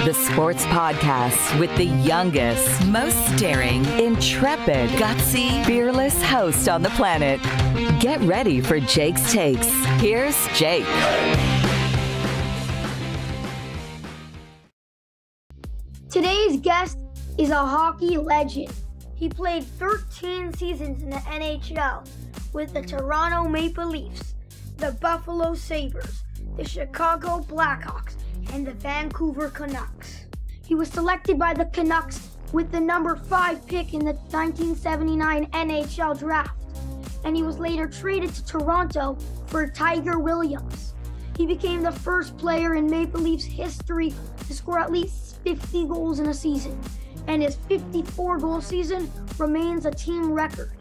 the sports podcast with the youngest, most daring, intrepid, gutsy, fearless host on the planet. Get ready for Jake's Takes. Here's Jake. Today's guest is a hockey legend. He played 13 seasons in the NHL with the Toronto Maple Leafs, the Buffalo Sabres, the Chicago Blackhawks, and the Vancouver Canucks. He was selected by the Canucks with the number 5 pick in the 1979 NHL draft, and he was later traded to Toronto for Tiger Williams. He became the first player in Maple Leafs history to score at least 50 goals in a season, and his 54-goal season remains a team record.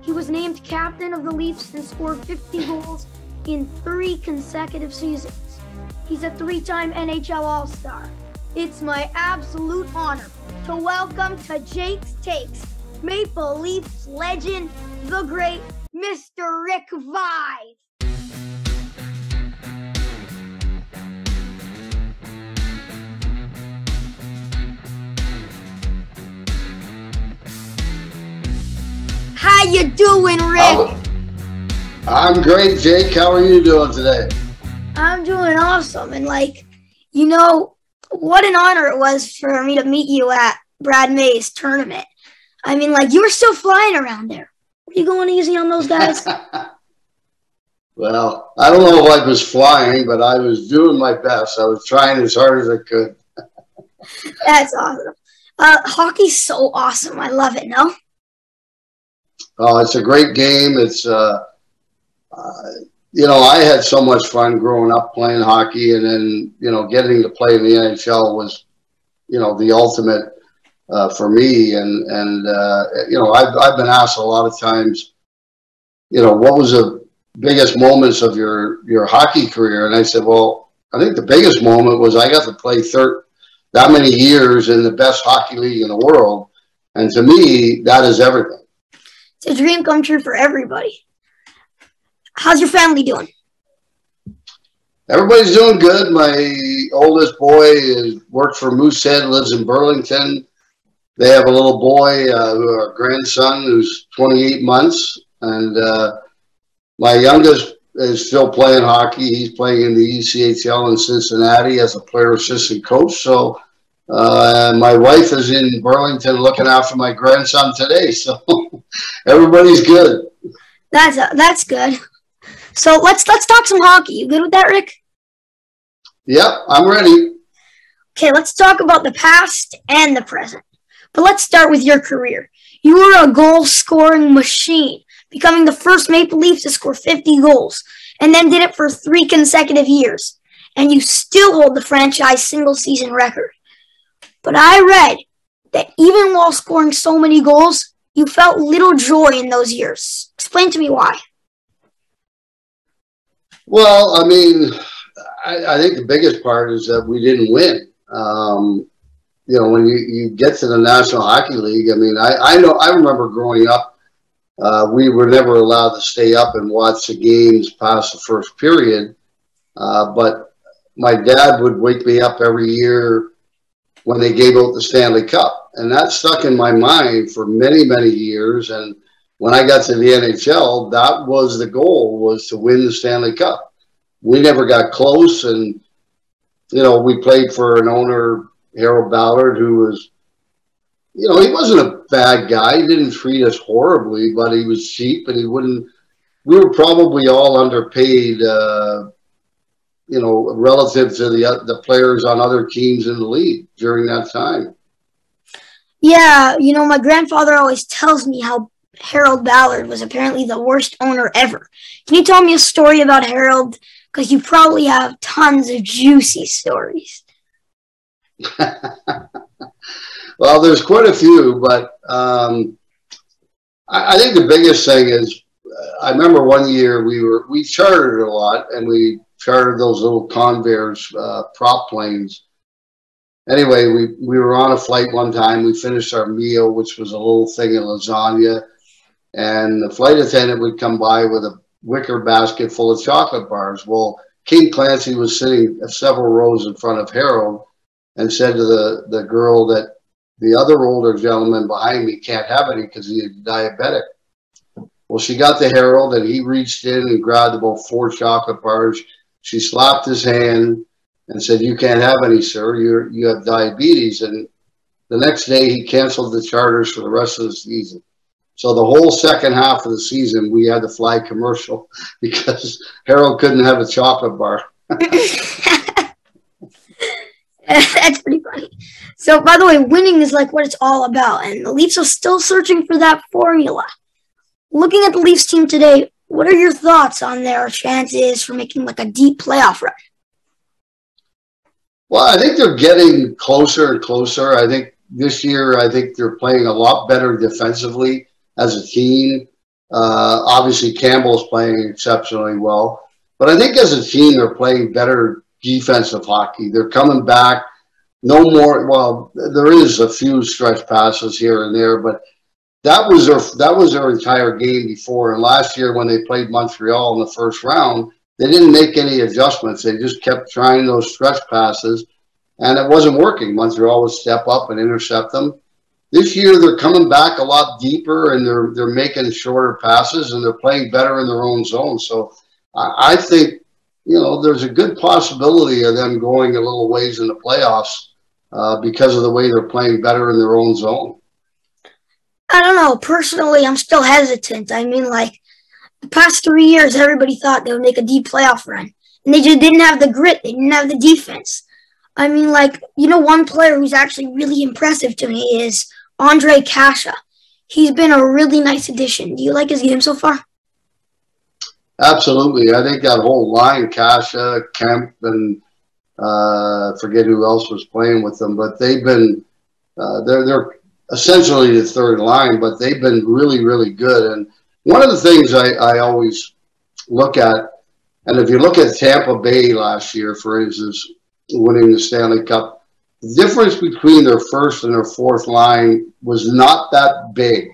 He was named captain of the Leafs and scored 50 goals in 3 consecutive seasons. He's a 3-time NHL All-Star. It's my absolute honor to welcome to Jake's Takes Maple Leafs legend, the great Mr. Rick Vaive. How you doing, Rick? I'm great, Jake. How are you doing today? I'm doing awesome. And what an honor it was for me to meet you at Brad May's tournament. I mean, you were still flying around there. Were you going easy on those guys? Well, I don't know if I was flying, but I was doing my best. I was trying as hard as I could. That's awesome. Hockey's so awesome. I love it, no? Oh, it's a great game. It's, I had so much fun growing up playing hockey, and then, getting to play in the NHL was, the ultimate for me. I've been asked a lot of times, what was the biggest moments of your hockey career? And I said, well, I think the biggest moment was I got to play that many years in the best hockey league in the world. And to me, that is everything. It's a dream come true for everybody. How's your family doing? Everybody's doing good. My oldest boy works for Moosehead, lives in Burlington. They have a little boy, our grandson, who's 28 months. And my youngest is still playing hockey. He's playing in the ECHL in Cincinnati as a player assistant coach. So my wife is in Burlington looking after my grandson today. So everybody's good. That's good. So let's talk some hockey. You good with that, Rick? Yep, I'm ready. Okay, let's talk about the past and the present. But let's start with your career. You were a goal-scoring machine, becoming the first Maple Leaf to score 50 goals, and then did it for 3 consecutive years. And you still hold the franchise single-season record. But I read that even while scoring so many goals, you felt little joy in those years. Explain to me why. Well, I mean, I think the biggest part is that we didn't win. When you get to the National Hockey League, I mean, I remember growing up, we were never allowed to stay up and watch the games past the first period. But my dad would wake me up every year when they gave out the Stanley Cup. And that stuck in my mind for many, many years. And when I got to the NHL, that was the goal, was to win the Stanley Cup. We never got close. And, we played for an owner, Harold Ballard, who was, he wasn't a bad guy. He didn't treat us horribly, but he was cheap and we were probably all underpaid, relative to the players on other teams in the league during that time. Yeah, my grandfather always tells me how Harold Ballard was apparently the worst owner ever. Can you tell me a story about Harold? Because you probably have tons of juicy stories. Well, there's quite a few, but I think the biggest thing is I remember one year we chartered a lot, and we chartered those little Convair's prop planes. Anyway, we were on a flight one time. We finished our meal, which was a little thing of lasagna, and the flight attendant would come by with a wicker basket full of chocolate bars. Well, King Clancy was sitting several rows in front of Harold, and said to the girl that the other older gentleman behind me can't have any because he's diabetic. Well, she got the Herald, and he reached in and grabbed about 4 chocolate bars. She slapped his hand and said, "You can't have any, sir. You have diabetes." And the next day, he canceled the charters for the rest of the season. So the whole second half of the season, we had to fly commercial because Harold couldn't have a chocolate bar. That's pretty funny. So, by the way, winning is like what it's all about, and the Leafs are still searching for that formula. Looking at the Leafs team today, what are your thoughts on their chances for making like a deep playoff run? Well, I think they're getting closer and closer. I think this year, I think they're playing a lot better defensively as a team. Obviously, Campbell's playing exceptionally well. But I think as a team, they're playing better defensive hockey. They're coming back. No more. Well, there is a few stretch passes here and there, but that was their entire game before. And last year, when they played Montreal in the first round, they didn't make any adjustments. They just kept trying those stretch passes, and it wasn't working. Montreal would step up and intercept them. This year, they're coming back a lot deeper, and they're making shorter passes, and they're playing better in their own zone. So I think, there's a good possibility of them going a little ways in the playoffs because of the way they're playing better in their own zone. I don't know. Personally, I'm still hesitant. I mean, like, the past 3 years, everybody thought they would make a deep playoff run. And they just didn't have the grit. They didn't have the defense. I mean, like, one player who's actually really impressive to me is Andre Kasha. He's been a really nice addition. Do you like his game so far? Absolutely. I think that whole line, Kasha, Kemp, and forget who else was playing with them, but they've been they're essentially the third line, but they've been really, really good. And one of the things I always look at, and if you look at Tampa Bay last year, for instance, winning the Stanley Cup, the difference between their first and their fourth line was not that big.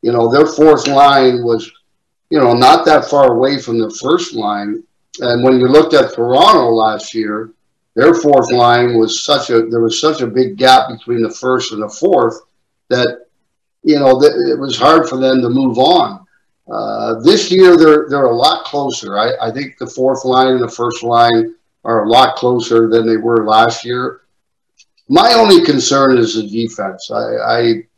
Their fourth line was, not that far away from their first line. And when you looked at Toronto last year, their fourth line was there was such a big gap between the first and the fourth that, it was hard for them to move on. This year, they're a lot closer. I think the fourth line and the first line are a lot closer than they were last year. My only concern is the defense. I'm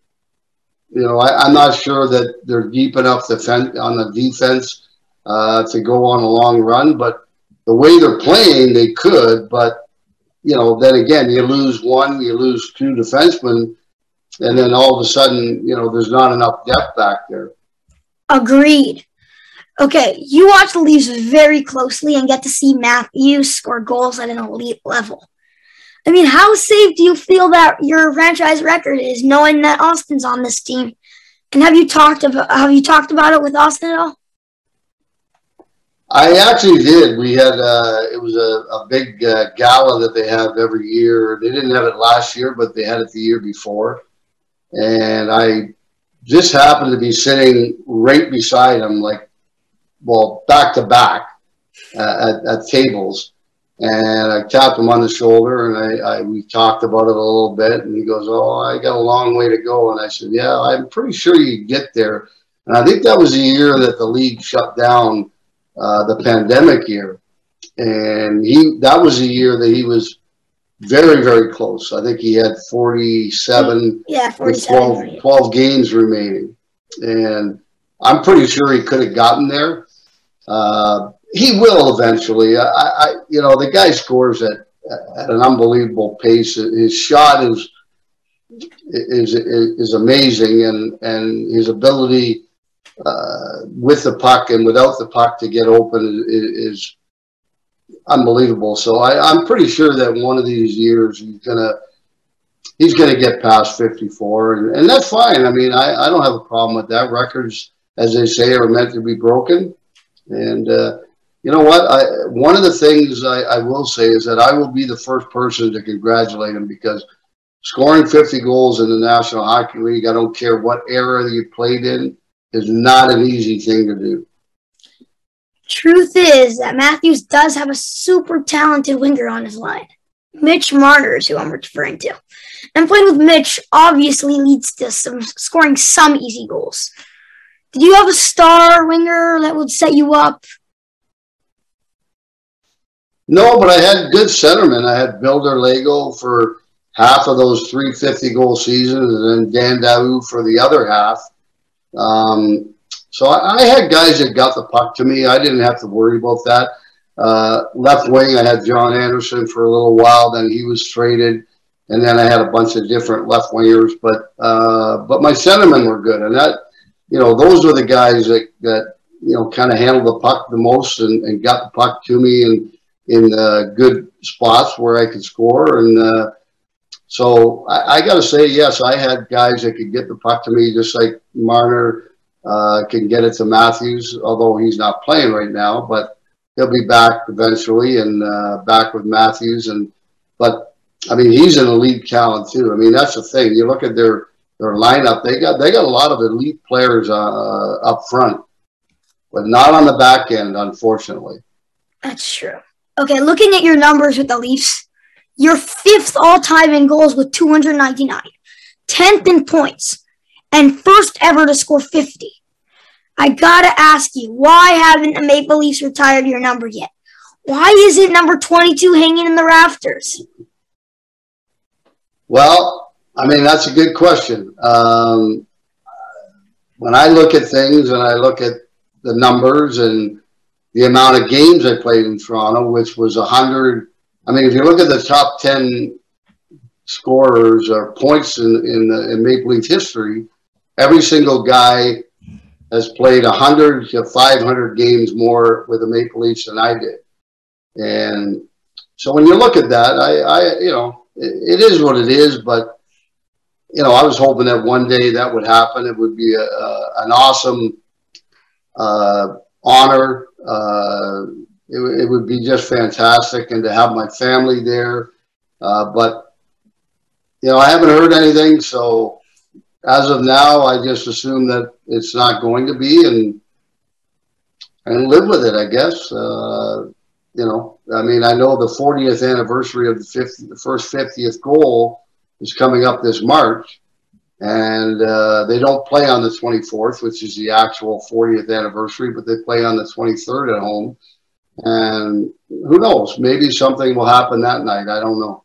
not sure that they're deep enough on the defense to go on a long run, but the way they're playing, they could. But, then again, you lose one, you lose 2 defensemen, and then all of a sudden, there's not enough depth back there. Agreed. Okay, you watch the Leafs very closely and get to see Matthews score goals at an elite level. I mean, how safe do you feel that your franchise record is, knowing that Austin's on this team? And have you talked about it with Austin at all? I actually did. We had it was a big gala that they have every year. They didn't have it last year, but they had it the year before. And I just happened to be sitting right beside him, back to back at tables. And I tapped him on the shoulder, and we talked about it a little bit. And he goes, "Oh, I got a long way to go." And I said, "Yeah, I'm pretty sure you get there." And I think that was the year that the league shut down, the pandemic year. And that was the year that he was very, very close. I think he had 47, 47 with 12 games remaining. And I'm pretty sure he could have gotten there. He will eventually. The guy scores at an unbelievable pace. His shot is amazing, and his ability with the puck and without the puck to get open is unbelievable. So I'm pretty sure that one of these years he's gonna get past 54, and that's fine. I mean, I don't have a problem with that. Records, as they say, are meant to be broken. And you know what? One of the things I will say is that I will be the first person to congratulate him, because scoring 50 goals in the National Hockey League, I don't care what era you played in, is not an easy thing to do. Truth is that Matthews does have a super talented winger on his line. Mitch Marner is who I'm referring to. And playing with Mitch obviously leads to scoring some easy goals. Did you have a star winger that would set you up? No, but I had good centermen. I had Builder Lego for half of those 350-goal seasons, and then Dan Daou for the other half. So I had guys that got the puck to me. I didn't have to worry about that. Left wing, I had John Anderson for a little while. Then he was traded, and then I had a bunch of different left wingers. But my centermen were good, and that, those were the guys that kind of handled the puck the most and got the puck to me in good spots where I could score. And so I got to say, yes, I had guys that could get the puck to me, just like Marner can get it to Matthews, although he's not playing right now, but he'll be back eventually and back with Matthews. But I mean, he's an elite talent too. I mean, that's the thing. You look at their lineup; they got a lot of elite players up front, but not on the back end, unfortunately. That's true. Okay, looking at your numbers with the Leafs, you're 5th all-time in goals with 299, 10th in points, and first ever to score 50. I gotta ask you, why haven't the Maple Leafs retired your number yet? Why isn't number 22 hanging in the rafters? Well, I mean, that's a good question. When I look at things and I look at the numbers and the amount of games I played in Toronto, which was 100. I mean, if you look at the top 10 scorers or points in Maple Leaf history, every single guy has played 100 to 500 games more with the Maple Leafs than I did. And so when you look at that, it is what it is. But I was hoping that one day that would happen. It would be an awesome honor. It would be just fantastic, and to have my family there. But I haven't heard anything, so as of now, I just assume that it's not going to be, and live with it, I guess. I mean, I know the 40th anniversary of the first 50th goal is coming up this March, and they don't play on the 24th, which is the actual 40th anniversary, but they play on the 23rd at home. And who knows? Maybe something will happen that night. I don't know.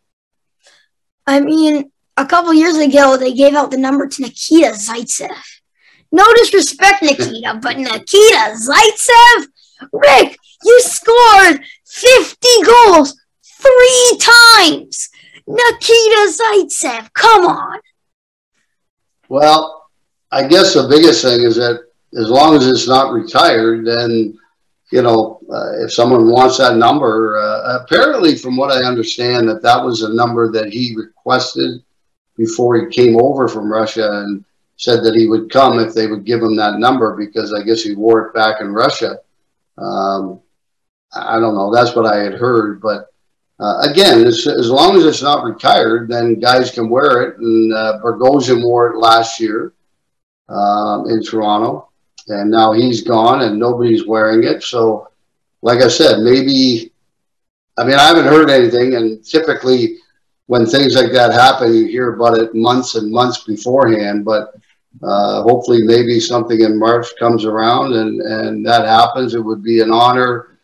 I mean, a couple years ago, they gave out the number to Nikita Zaitsev. No disrespect, Nikita, but Nikita Zaitsev? Rick, you scored 50 goals 3 times. Nikita Zaitsev, come on. Well, I guess the biggest thing is that as long as it's not retired, then if someone wants that number, apparently from what I understand, that was a number that he requested before he came over from Russia, and said that he would come if they would give him that number, because I guess he wore it back in Russia. I don't know. That's what I had heard. But again, as long as it's not retired, then guys can wear it. And Bogosian wore it last year in Toronto. And now he's gone and nobody's wearing it. So, like I said, maybe, I mean, I haven't heard anything. And typically when things like that happen, you hear about it months and months beforehand. But hopefully maybe something in March comes around and that happens. It would be an honor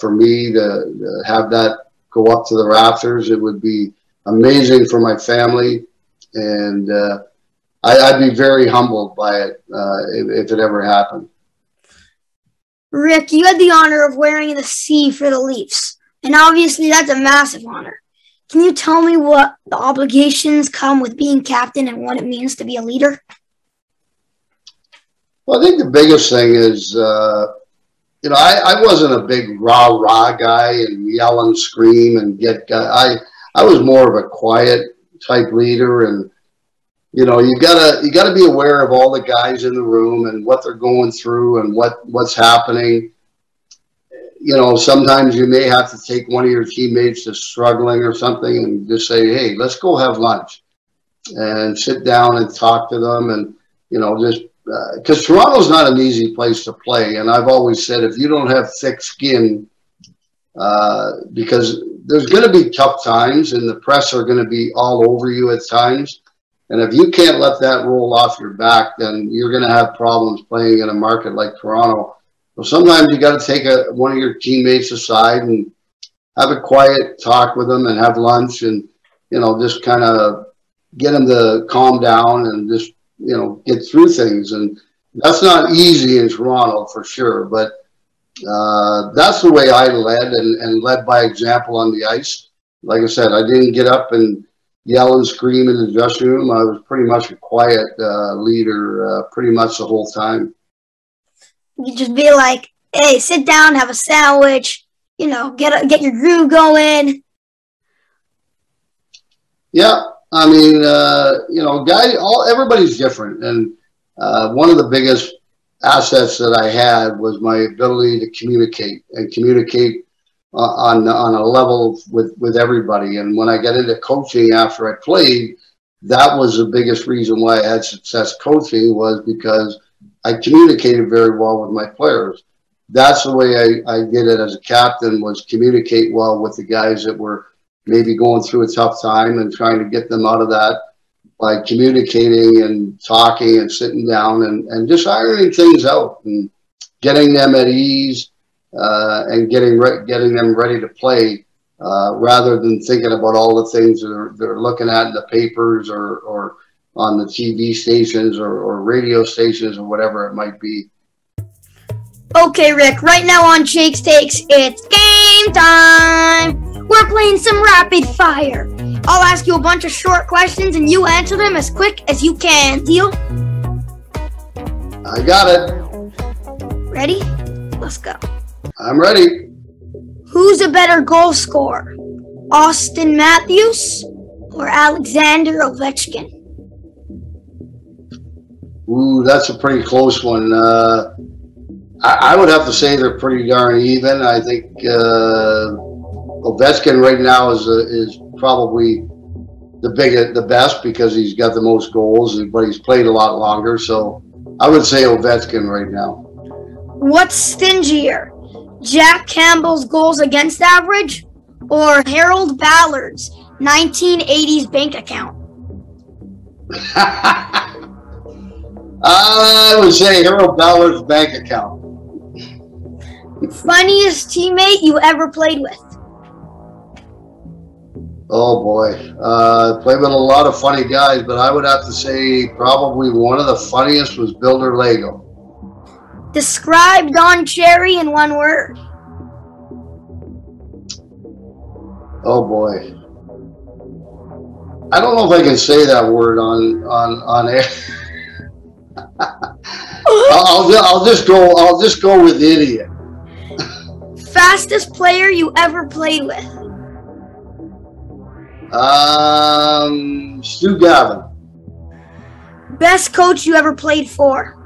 for me to have that go up to the rafters. It would be amazing for my family. And I'd be very humbled by it if it ever happened. Rick, you had the honor of wearing the C for the Leafs, and obviously that's a massive honor. Can you tell me what the obligations come with being captain and what it means to be a leader? Well, I think the biggest thing is, I wasn't a big rah-rah guy and yell and scream and get guy. I was more of a quiet type leader, and you gotta be aware of all the guys in the room and what they're going through and what's happening. Sometimes you may have to take one of your teammates that's struggling or something and just say, hey, let's go have lunch and sit down and talk to them. And, just because Toronto's not an easy place to play. And I've always said, if you don't have thick skin, because there's going to be tough times, and the press are going to be all over you at times. And if you can't let that roll off your back, then you're going to have problems playing in a market like Toronto. So sometimes you got to take one of your teammates aside and have a quiet talk with them and have lunch and, just kind of get them to calm down and just, get through things. And that's not easy in Toronto for sure, but that's the way I led and led by example on the ice. Like I said, I didn't get up and yell and scream in the dressing room. I was pretty much a quiet leader pretty much the whole time. You just be like, hey, sit down, have a sandwich, get your groove going. Yeah, I mean, everybody's different. And one of the biggest assets that I had was my ability to communicate on a level with everybody. And when I got into coaching after I played, that was the biggest reason why I had success coaching, was because I communicated very well with my players. That's the way I did it as a captain, was communicate well with the guys that were maybe going through a tough time and trying to get them out of that by communicating and talking and sitting down and just ironing things out and getting them at ease and getting them ready to play rather than thinking about all the things they're looking at in the papers or on the TV stations or radio stations or whatever it might be. Okay, Rick, right now on Jake's Takes, it's game time! We're playing some rapid fire. I'll ask you a bunch of short questions and you answer them as quick as you can. Deal? I got it. Ready? Let's go. I'm ready. Who's a better goal scorer? Austin Matthews or Alexander Ovechkin? Ooh, that's a pretty close one. I would have to say they're pretty darn even. I think Ovechkin right now is probably the best because he's got the most goals, but he's played a lot longer. So I would say Ovechkin right now. What's stingier, Jack Campbell's goals against average or Harold Ballard's 1980s bank account? I would say Harold Ballard's bank account. Funniest teammate you ever played with? Oh boy, played with a lot of funny guys, but I would have to say probably one of the funniest was Builder Lego. Describe Don Cherry in one word. Oh boy, I don't know if I can say that word on air. I'll just go with idiot. Fastest player you ever played with? Stu Gavin. Best coach you ever played for?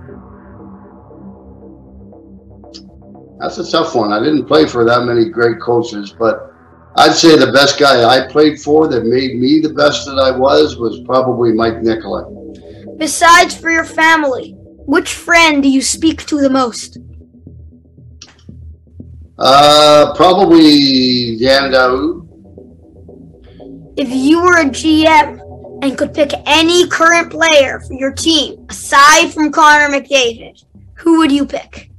That's a tough one. I didn't play for that many great coaches, but I'd say the best guy I played for that made me the best that I was probably Mike Nicolai. Besides for your family, which friend do you speak to the most? Probably Dan Daoud. If you were a GM and could pick any current player for your team, aside from Connor McDavid, who would you pick?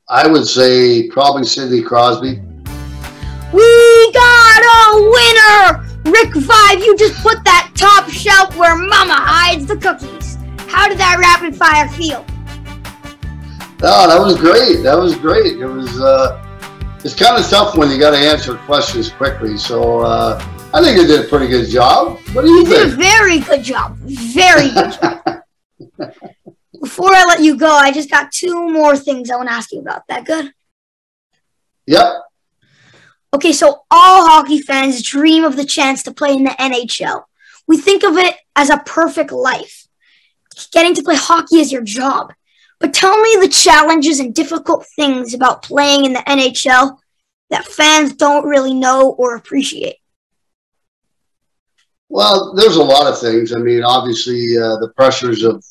I would say probably Sidney Crosby. We got a winner! Rick Vaive, you just put that top shelf where Mama hides the cookies. How did that rapid fire feel? Oh, that was great. That was great. It was. It's kind of tough when you got to answer questions quickly. So I think you did a pretty good job. What do you think? You did a very good job. Very good job. Before I let you go, I just got two more things I want to ask you about. That good? Yep. Okay, so all hockey fans dream of the chance to play in the NHL. We think of it as a perfect life. Getting to play hockey is your job. But tell me the challenges and difficult things about playing in the NHL that fans don't really know or appreciate. Well, there's a lot of things. I mean, obviously, the pressures of,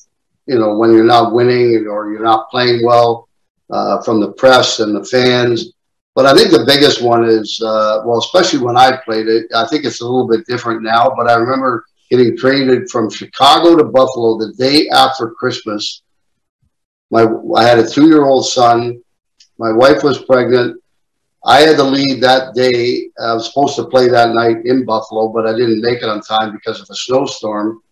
when you're not winning or you're not playing well, from the press and the fans. But I think the biggest one is, well, especially when I played it, I think it's a little bit different now, but I remember getting traded from Chicago to Buffalo the day after Christmas. I had a 2-year-old son. My wife was pregnant. I had to leave that day. I was supposed to play that night in Buffalo, but I didn't make it on time because of a snowstorm.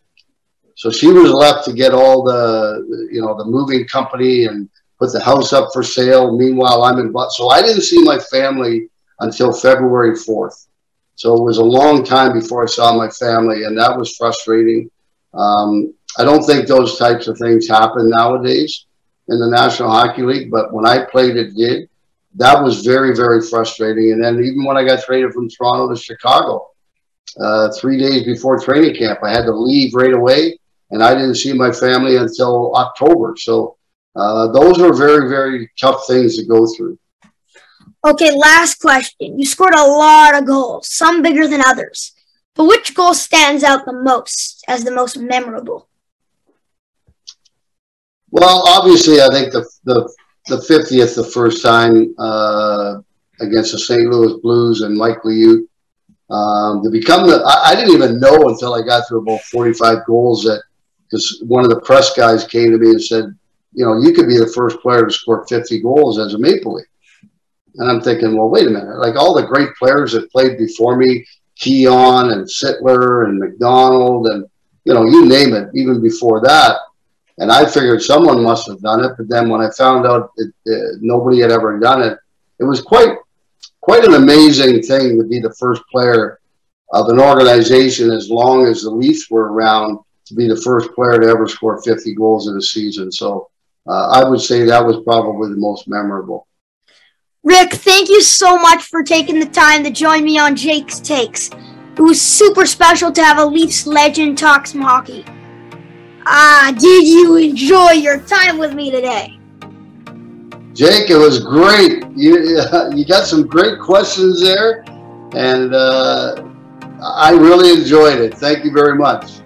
So she was left to get all the, you know, the moving company and put the house up for sale. Meanwhile, I'm in Buffalo. So I didn't see my family until February 4th. So it was a long time before I saw my family, and that was frustrating. I don't think those types of things happen nowadays in the National Hockey League, but when I played, it did. That was very, very frustrating. And then even when I got traded from Toronto to Chicago, 3 days before training camp, I had to leave right away, and I didn't see my family until October. So those were very, very tough things to go through. Okay, last question. You scored a lot of goals, some bigger than others. But which goal stands out the most as the most memorable? Well, obviously, I think the 50th, the first time against the St. Louis Blues and Mike Liut. To become I didn't even know until I got to about 45 goals that, because one of the press guys came to me and said, you know, you could be the first player to score 50 goals as a Maple Leaf. And I'm thinking, well, wait a minute. Like all the great players that played before me, Keon and Sittler and McDonald and, you know, you name it, even before that. And I figured someone must have done it. But then when I found out nobody had ever done it, it was quite an amazing thing to be the first player of an organization, as long as the Leafs were around, to be the first player to ever score 50 goals in a season. So I would say that was probably the most memorable. Rick, thank you so much for taking the time to join me on Jake's Takes. It was super special to have a Leafs legend talk some hockey. Did you enjoy your time with me today? Jake, it was great. You got some great questions there, and I really enjoyed it. Thank you very much.